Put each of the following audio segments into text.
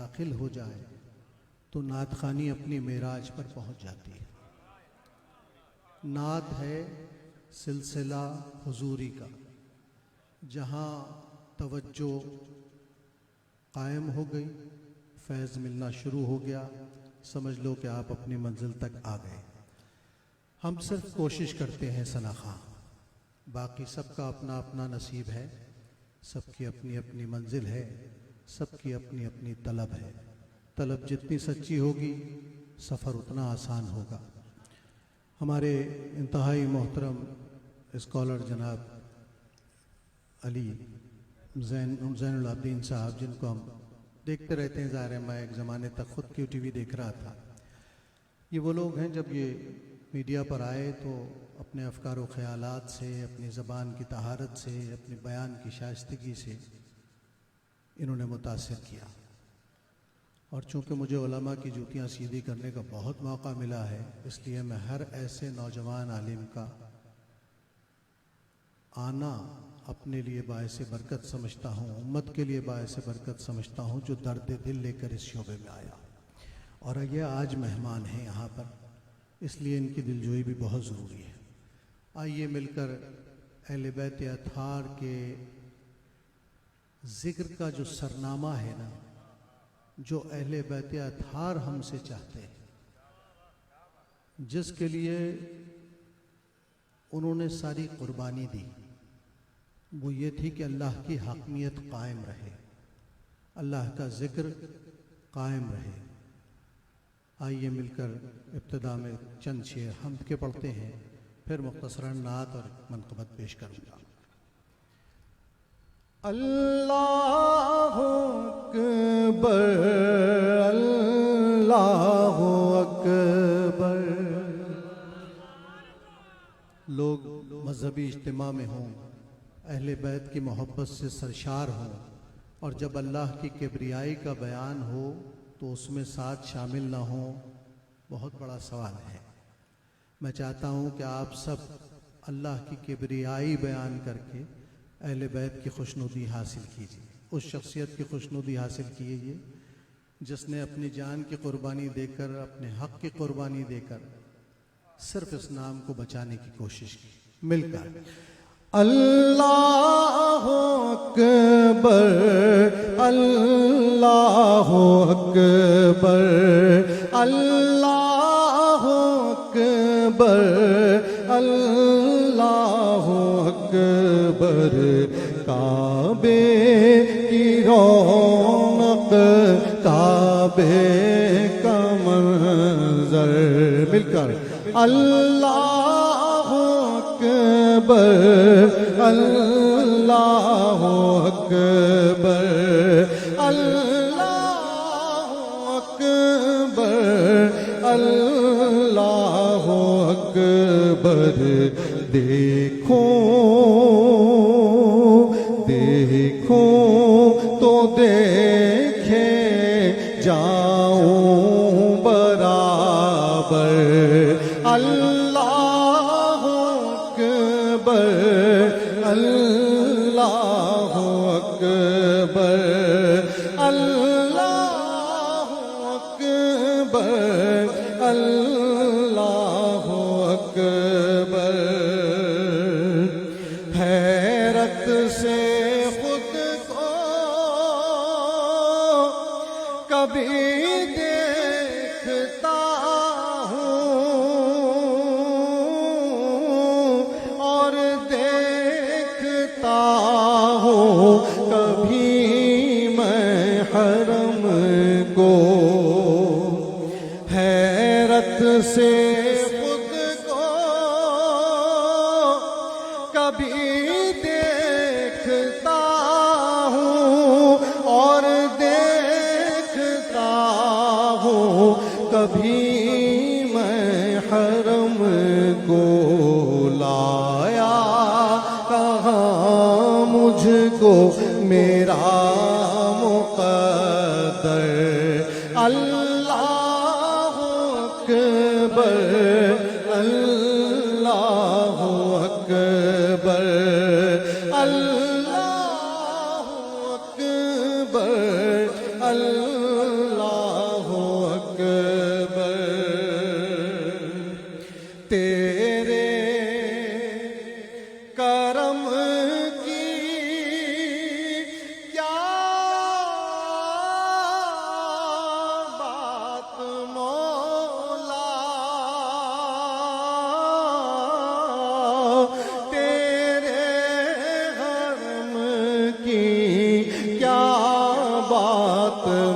داخل ہو جائے تو نعت خوانی اپنی معراج پر پہنچ جاتی ہے۔ نعت ہے سلسلہ حضوری کا، جہاں توجہ قائم ہو گئی، فیض ملنا شروع ہو گیا، سمجھ لو کہ آپ اپنی منزل تک آ گئے۔ ہم صرف کوشش کرتے ہیں ثنا خواں، باقی سب کا اپنا اپنا نصیب ہے، سب کی اپنی اپنی منزل ہے، سب کی اپنی اپنی طلب ہے۔ طلب جتنی سچی ہوگی سفر اتنا آسان ہوگا۔ ہمارے انتہائی محترم اسکالر جناب علی زین العابدین صاحب، جن کو ہم دیکھتے رہتے ہیں، ظاہر ہے میں ایک زمانے تک خود کیو ٹی وی دیکھ رہا تھا، یہ وہ لوگ ہیں جب یہ میڈیا پر آئے تو اپنے افکار و خیالات سے، اپنی زبان کی طہارت سے، اپنے بیان کی شائستگی سے انہوں نے متاثر کیا، اور چونکہ مجھے علماء کی جوتیاں سیدھی کرنے کا بہت موقع ملا ہے، اس لیے میں ہر ایسے نوجوان عالم کا آنا اپنے لیے باعث برکت سمجھتا ہوں، امت کے لیے باعث برکت سمجھتا ہوں، جو درد دل لے کر اس شعبے میں آیا، اور یہ آج مہمان ہیں یہاں پر، اس لیے ان کی دلجوئی بھی بہت ضروری ہے۔ آئیے مل کر اہل بیت اطہار کے ذکر کا جو سرنامہ ہے نا، جو اہل بیت اطہار ہم سے چاہتے ہیں، جس کے لیے انہوں نے ساری قربانی دی، وہ یہ تھی کہ اللہ کی حاکمیت قائم رہے، اللہ کا ذکر قائم رہے۔ آئیے مل کر ابتدا میں چند شعر حمد کے پڑھتے ہیں، پھر مختصراً نعت اور منقبت پیش کروں گا۔ اللہ اکبر، اللہ اکبر۔ لوگ مذہبی اجتماع میں ہوں، اہل بیت کی محبت سے سرشار ہوں، اور جب اللہ کی کبریائی کا بیان ہو تو اس میں ساتھ شامل نہ ہوں، بہت بڑا سوال ہے۔ میں چاہتا ہوں کہ آپ سب اللہ کی کبریائی بیان کر کے اہل بیت کی خوشنودی حاصل کیجیے، اس شخصیت کی خوشنودی حاصل کیجیے جس نے اپنی جان کی قربانی دے کر، اپنے حق کی قربانی دے کر صرف اس نام کو بچانے کی کوشش کی۔ مل کر اللہ اکبر، اللہ اکبر، اللہ اکبر، اللہ اکبر۔ کعبے کی رونق، کعبے کا منظر، مل کر اللہ اکبر، اللہ اکبر، اللہ اکبر، اللہ اکبر۔ دیکھو دیکھو تو دیکھے جاؤں برابر، اللہ اکبر، اللہ اکبر، اللہ اکبر، اللہ اکبر۔ حیرت سے خود کو کبھی دیکھتا کبھی میں حرم کو، حیرت سے خود کو کبھی دیکھتا ہوں، اور دیکھتا ہوں کبھی میں حرم کو۔ لایا کہاں مجھ کو میرا مقدر، اللہ اکبر، اللہ اکبر، اللہ اکبر، اللہ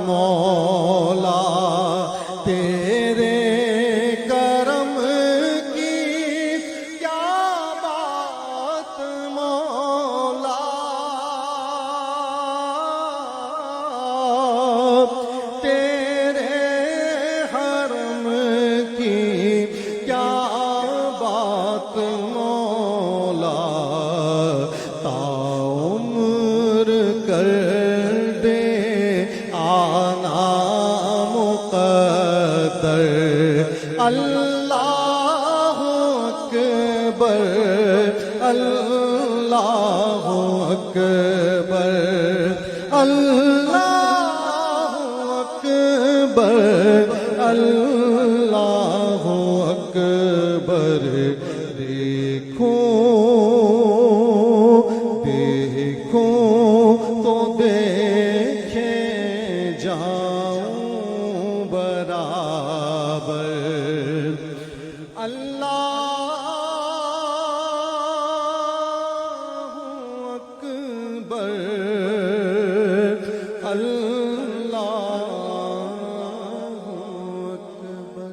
مولا تیرے کرم کی کیا بات مولا تیرے حرم کی کیا بات مولا عمر کر دے آنا مقدر اللہ اکبر اللہ اکبر اللہ اکبر اللہ اکبر دیکھو دیکھو تو دیکھے جاؤں برابر اللہ اکبر اللہ اکبر.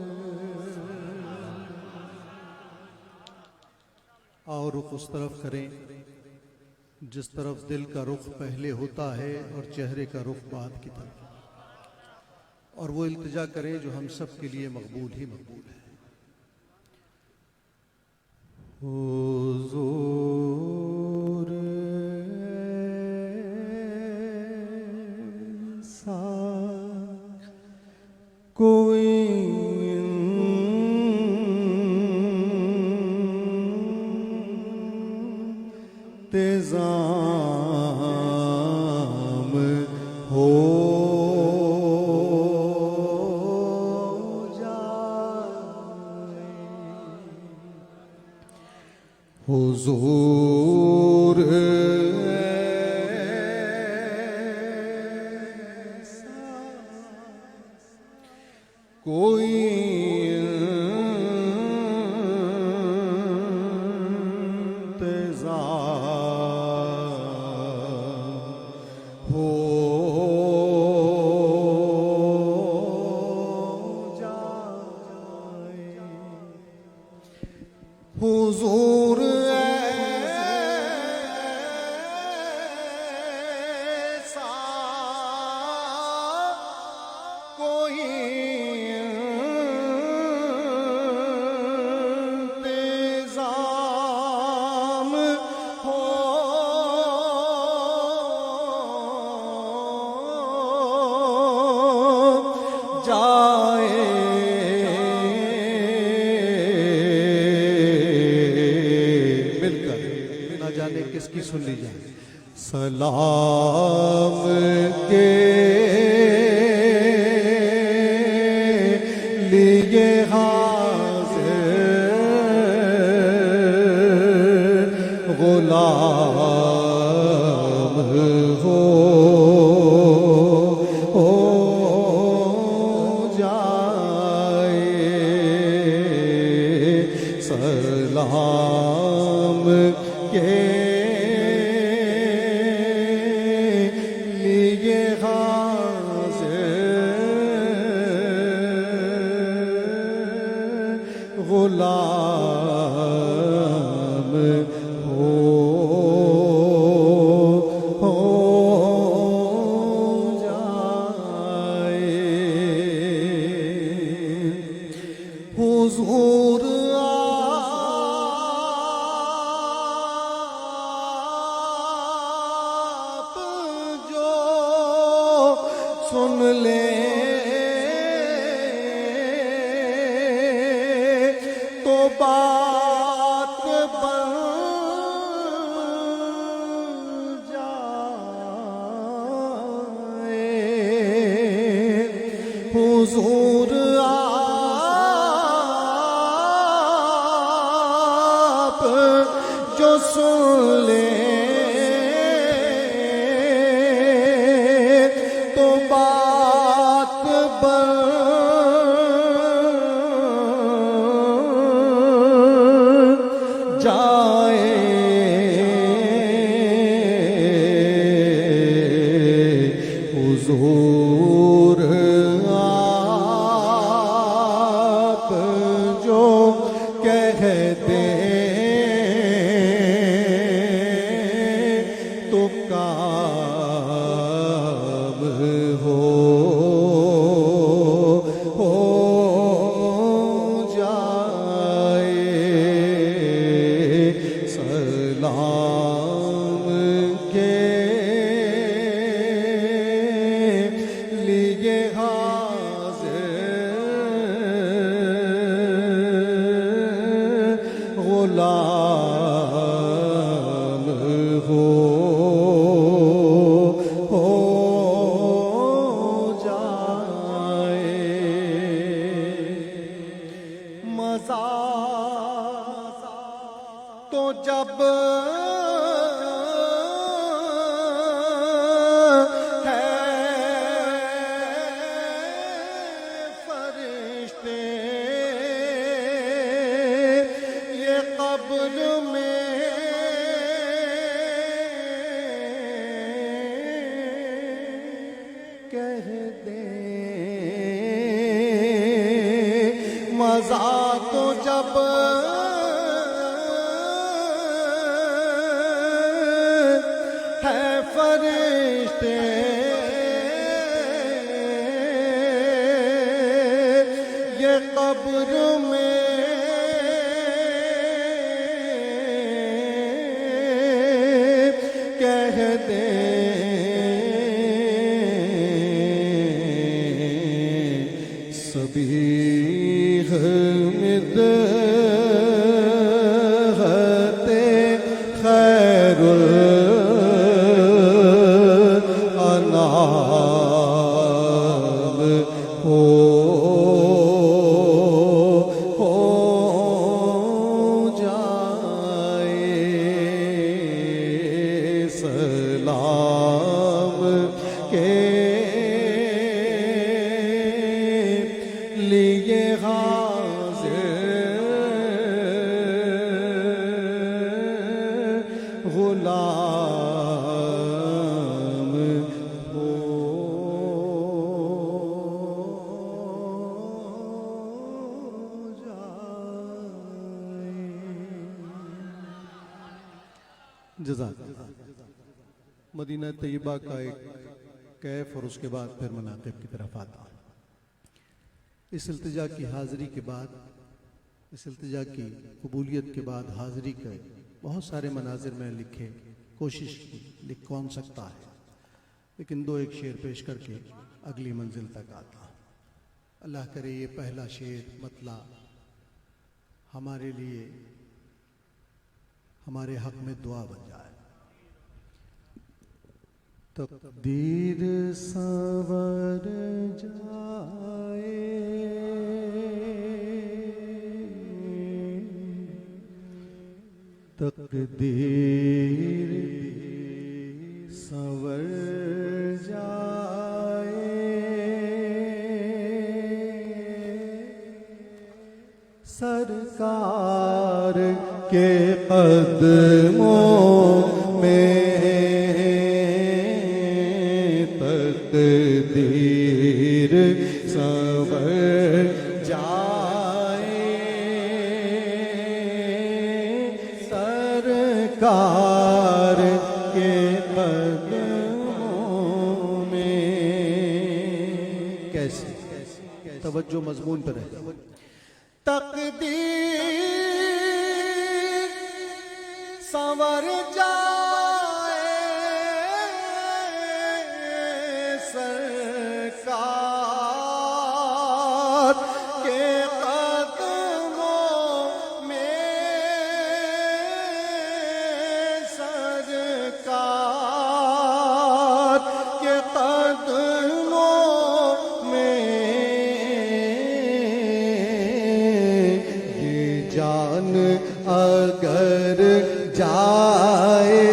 اور رخ اس طرف کریں جس طرف دل کا رخ پہلے ہوتا ہے اور چہرے کا رخ بعد کی طرف، اور وہ التجا کریں جو ہم سب کے لیے مقبول ہی مقبول ہے. حضور ایسا کوئی انتظام ہو جائے حضور ایسا کوئی حضور ایسا کوئی انتظام ہو جائے کس کی سن لی جائے. سلام کے لیے حاضر غلام ہو جائے. سلام کے غلام ہو جائے. حضور آپ جو سن لے بات بن جائے. حضور آپ جو سن لے تو بات بن جائے. حضور جب ہے فرشتے یہ قبر میں کہہ دیں مزہ تو جب ہے فرشتے یہ قبر میں کہہ دیں سبیح مدحت خیر الانام ہو جائے سلام کے لیے حاضر غلام ہو جائے. جزاک مدینہ طیبہ کا ایک کیف اور اس کے بعد پھر مناقب کی طرف آتا ہوں. اس التجا کی حاضری کے بعد اس التجا کی قبولیت کے بعد حاضری کے بہت سارے مناظر میں لکھے کوشش کی لکھ کون سکتا ہے لیکن دو ایک شعر پیش کر کے اگلی منزل تک آتا ہوں. اللہ کرے یہ پہلا شعر مطلع ہمارے لیے ہمارے حق میں دعا بن جائے. تقدیر سنور جائے تقدیر سنور جائے سرکار کے قدموں میں تقدیر سنور جائے سرکار کے قدموں میں. کیسے توجہ مضمون پر ہے. تقدیر سنور جائے سرکار کے قدموں میں سرکار کے قدموں میں یہ جان اگر جائے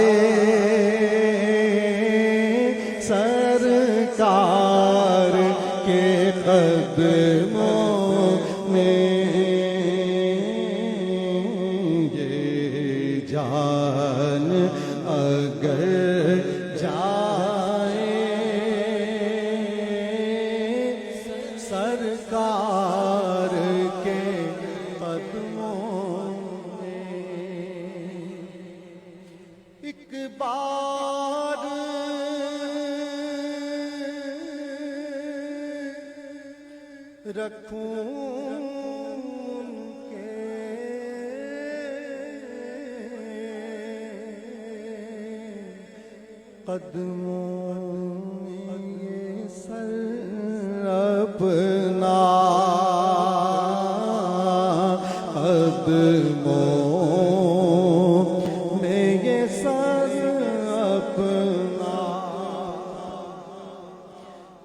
سرکار کے قدموں میں یہ جان اگر جائے سرکار کے قدموں میں ایک بار رکھوں کے قدموں میں یہ سر اپنا قدموں میں یہ سر اپنا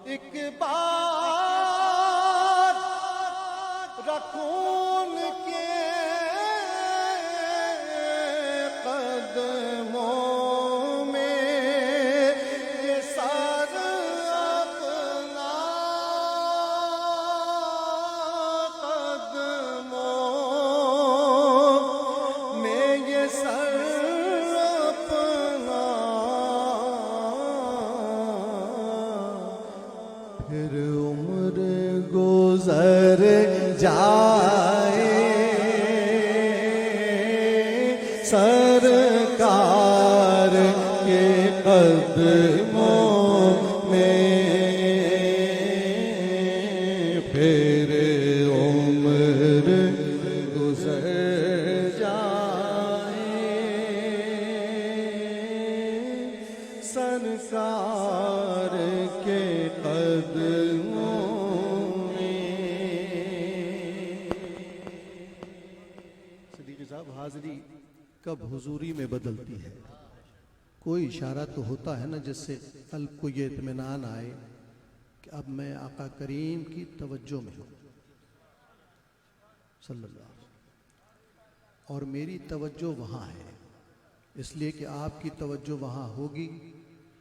ایک بار رکھوں کے عمر گزر جائے سرکار کے قدموں میں پھر عمر گزر جائے سرکار کے قدموں میں۔ صدیقی صاحب، حاضری کب حضوری میں بدلتی ہے؟ کوئی اشارہ تو ہوتا ہے نا جس سے قلب کو یہ اطمینان آئے کہ اب میں آقا کریم کی توجہ میں ہوں صلی اللہ علیہ وسلم، اور میری توجہ وہاں ہے، اس لیے کہ آپ کی توجہ وہاں ہوگی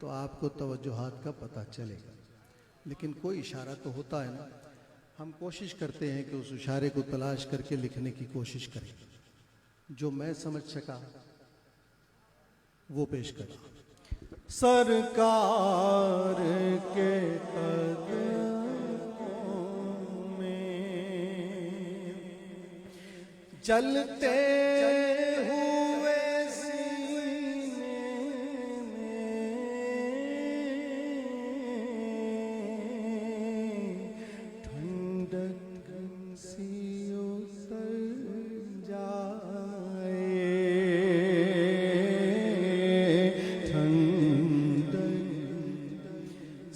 تو آپ کو توجہات کا پتہ چلے گا۔ لیکن کوئی اشارہ تو ہوتا ہے نا، ہم کوشش کرتے ہیں کہ اس اشارے کو تلاش کر کے لکھنے کی کوشش کریں۔ جو میں سمجھ سکا وہ پیش کرا۔ سرکار کے قدموں میں جلتے ہوئے سینے میں ٹھنڈک سی اتر جائے، ٹھنڈک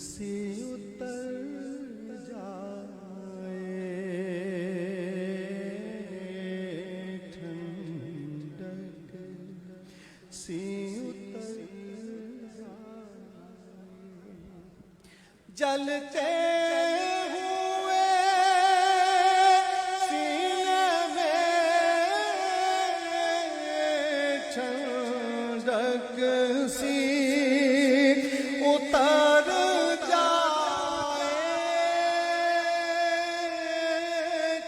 سی اتر جائے، ٹھنڈک سی اتر جائے، جلتے ہوئے سینے میں ٹھنڈک سی اتر جائے،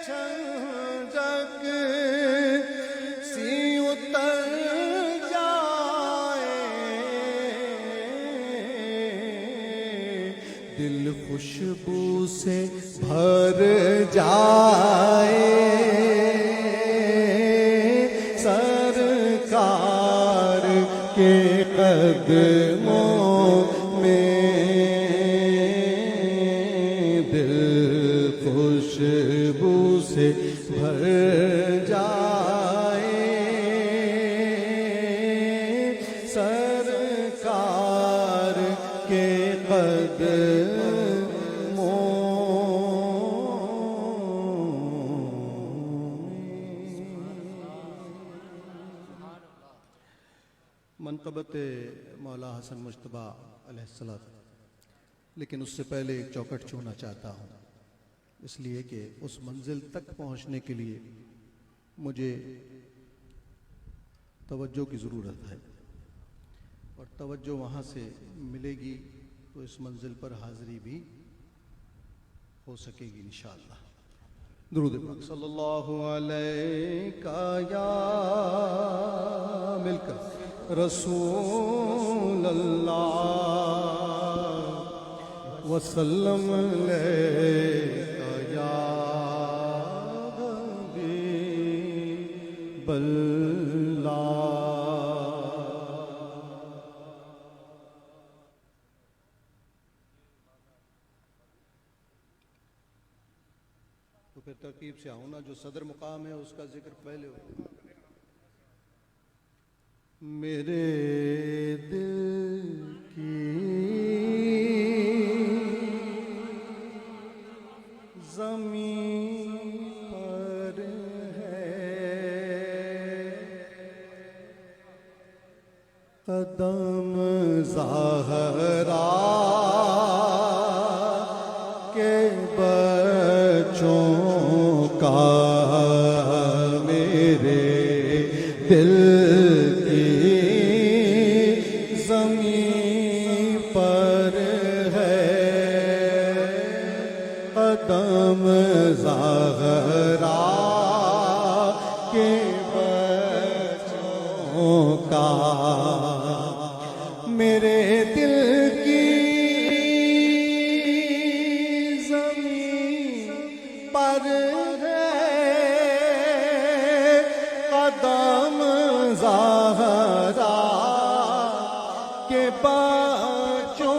ٹھنڈک سی اتر جائے، دل خوشبو سے بھر جائے، سرکار کے قدموں میں دل خوشبو سے بھر جائے، سرکار کے منقبت مولا حسن مجتبیٰ علیہ السلام، لیکن اس سے پہلے ایک چوکٹ چھونا چاہتا ہوں، اس لیے کہ اس منزل تک پہنچنے کے لیے مجھے توجہ کی ضرورت ہے، اور توجہ وہاں سے ملے گی تو اس منزل پر حاضری بھی ہو سکے گی انشاءاللہ۔ درود پاک صلی اللہ علیہ یا مل کر رسول اللہ وسلم علیکہ یا حبیب اللہ۔ تو پھر ترکیب سے آؤں نا، جو صدر مقام ہے اس کا ذکر پہلے ہو۔ میرے دل کی زمین پر ہے قدم زہرا کے بچوں کا، میرے دل قدم زہرا کے بچوں کا، میرے دل کی زمین پر ہے قدم زہرا کے بچوں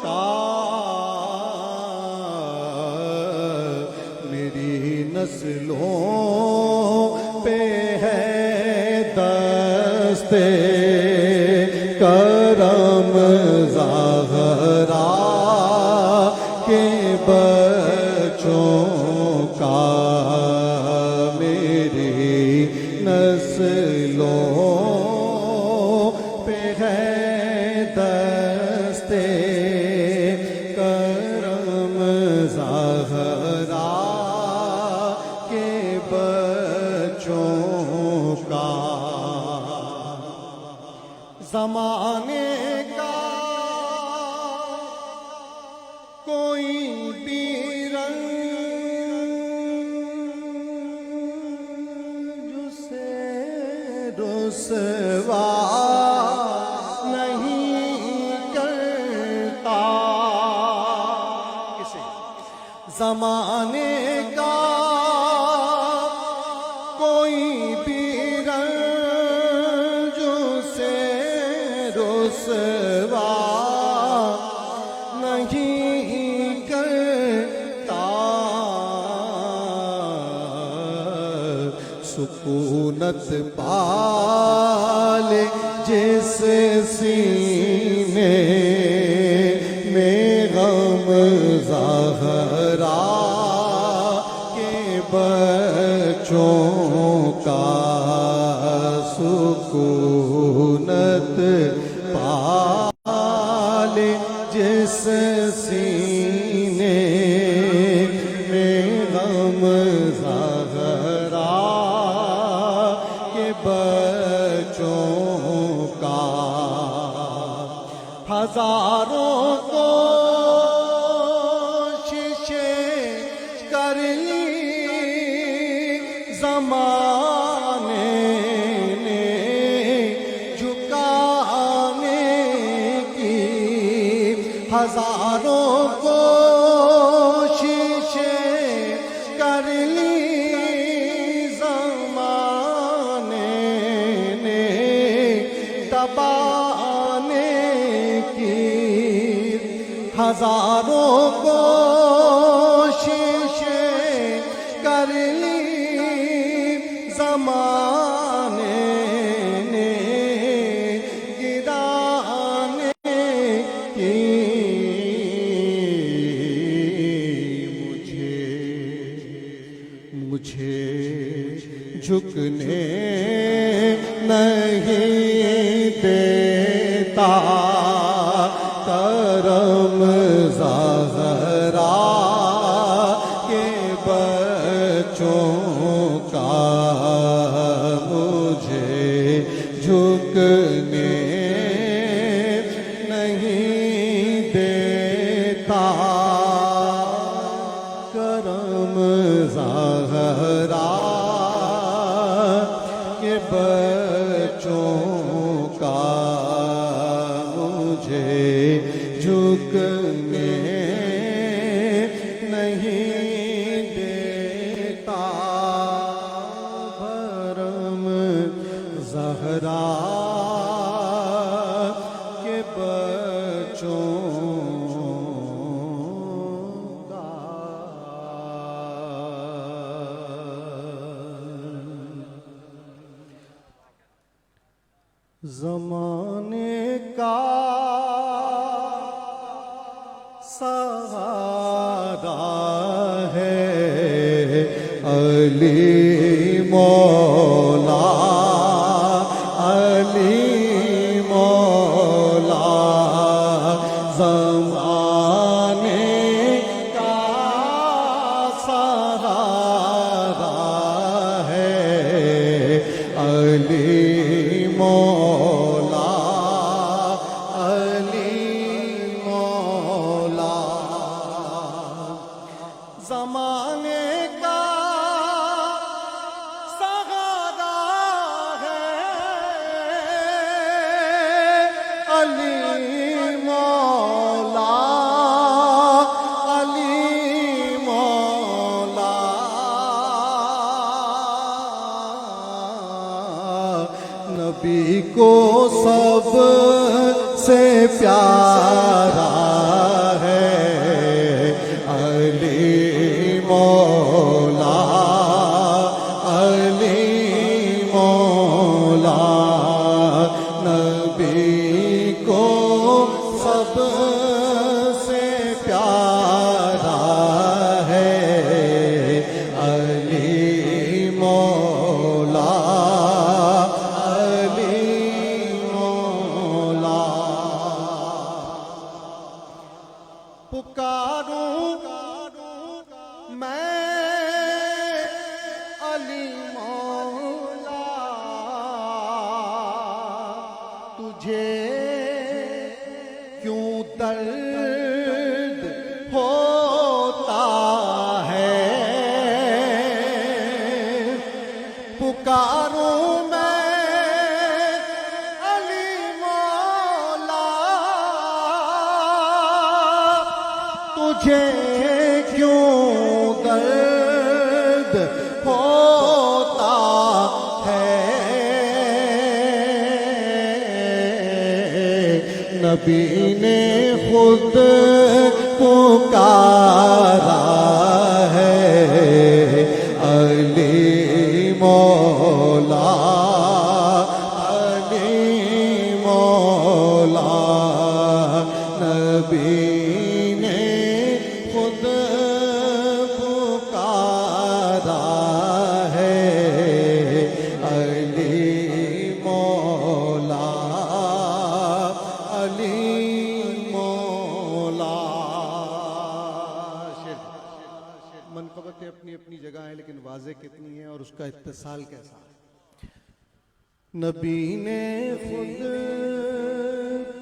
کا، میری نسلوں پہ ہے دست کرم زہرا کے بچوں کا، میری نسلوں پہ ہے دست کرم زہرا کے بچوں کا، زمانے کا کوئی بھی رنج سے رسوا نہیں کرتا، زمانے کا کوئی بھی رنج سے رسوا نہیں کرتا، سکونت پالے جس سینے میں غم زہرا کے بچوں کا، سکونت پالے جس سینے میں غم زہرا کے بچوں کا، ہزاروں کوششیں کر لی زمانے نے جھکانے کی، ہزاروں کوششیں کر لی زمانے نے دبانے کی، ہزاروں کوششیں کر لی زمانے نے گرانے کی، مجھے جھکنے نہیں دیتا کرم زہرا کے بچوں کا، مجھے جھکنے نہیں دیتا کرم زہرا کے بچوں کا، مجھے جھکنے نہیں دیتا بھرم زہرا کے بچوں کا۔ زمانے کا سہارا ہے علی مولا، علی مولا، زمانے کا سہارا ہے علی مولا، علی مولا، زمانے کا سہارا ہے علی مولا، علی مولا، نبی کو سب سے پیارا ہے علی مولا، علی مولا، نبی کو سب سے پیارا ہے علی مولا، پکاروں میں علی مولا، تجھے کیوں درد ہوتا ہے، پکاروں میں علی مولا، تجھے کیوں درد ہوتا ہے، نبی نے خود پکارا ہے علی مولا، علی مولا، نبی نے خود پکارا ہے علی مولا، علی مولا۔ منقبتیں اپنی اپنی جگہ ہیں لیکن واضح کتنی ہیں اور اس کا اتصال کیسا ہے۔ نبی نے خود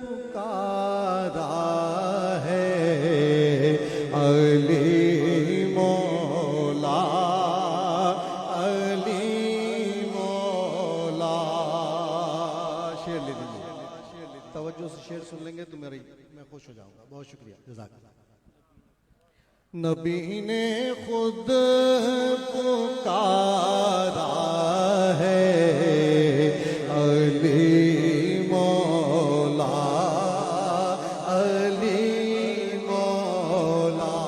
پکارا ہے علی مولا، علی مولا۔ شعر لے لیجیے، توجہ سے شعر سن لیں گے تو میں خوش ہو جاؤں گا۔ بہت شکریہ، جزاک اللہ۔ نبی نے خود پکارا ہے علی مولا، علی مولا،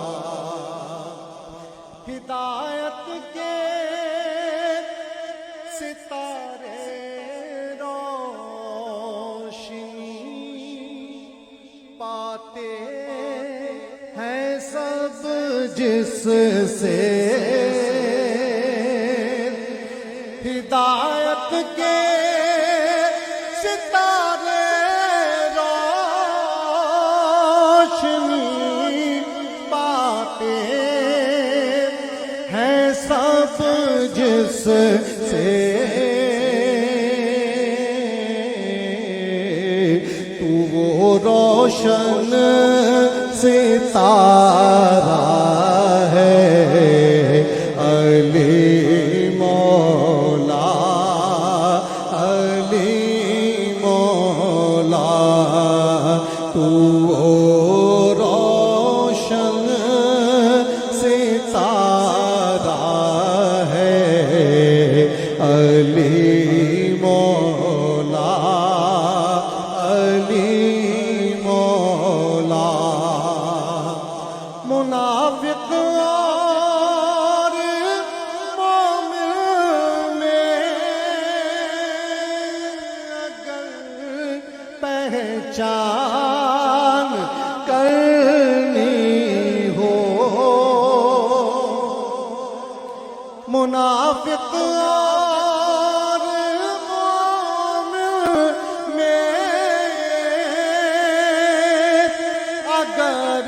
ہدایت کے ستارے روشنی پاتے ہیں سب جس سے، ہدایت کے ستارے روشنی پاتے ہیں سب جس سے، تو وہ روشن ستارہ ہے علی مولا، علی مولا، تو وہ روشن ستارہ ہے علی مولا، علی مولا۔ منافق اور مومن میں اگر پہچان کرنی ہو، منافق اور مومن میں اگر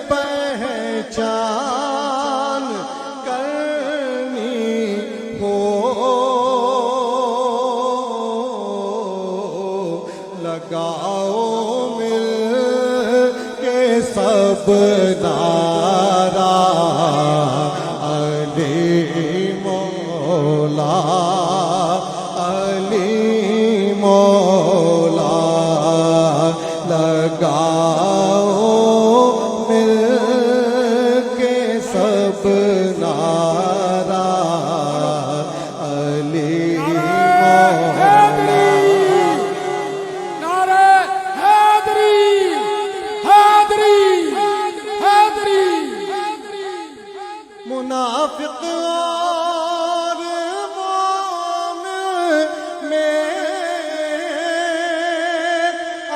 پہچان کرنی ہو، لگاؤ مل کے سب نعرہ علی مولا، علی مولا، لگاؤ مل کے سب نعرہ علی مولا۔ منافق اور مومن میں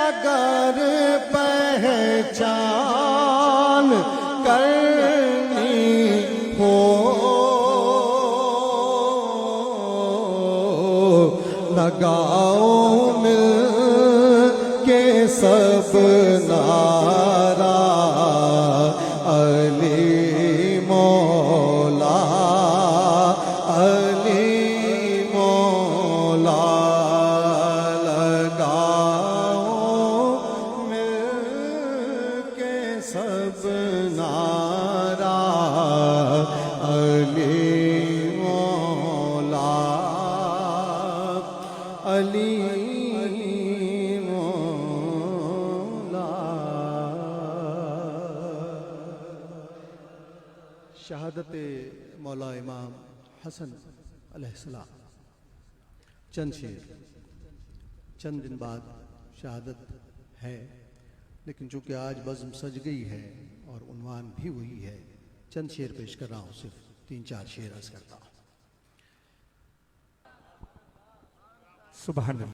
اگر پہچان کرنی ہو لگاؤ مل کے سب نعرہ علی مولا علی مولا لگاؤ مل کے سب نعرہ علی مولا علی مولا. شہادت مولا امام حسن علیہ السلام. چند شعر. چند دن بعد شہادت ہے، لیکن چونکہ آج بزم سج گئی ہے اور عنوان بھی وہی ہے، چند شعر پیش کر رہا ہوں، صرف 3-4 شعر عرض کرتا ہوں. سبحان اللہ.